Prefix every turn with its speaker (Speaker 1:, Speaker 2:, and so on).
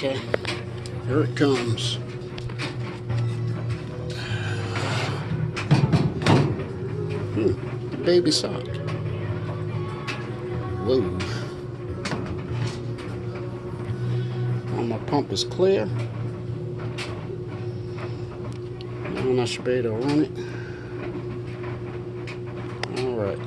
Speaker 1: Okay, here it comes. The baby sock. Whoa. All my pump is clear. And I should be able to run it. Alright.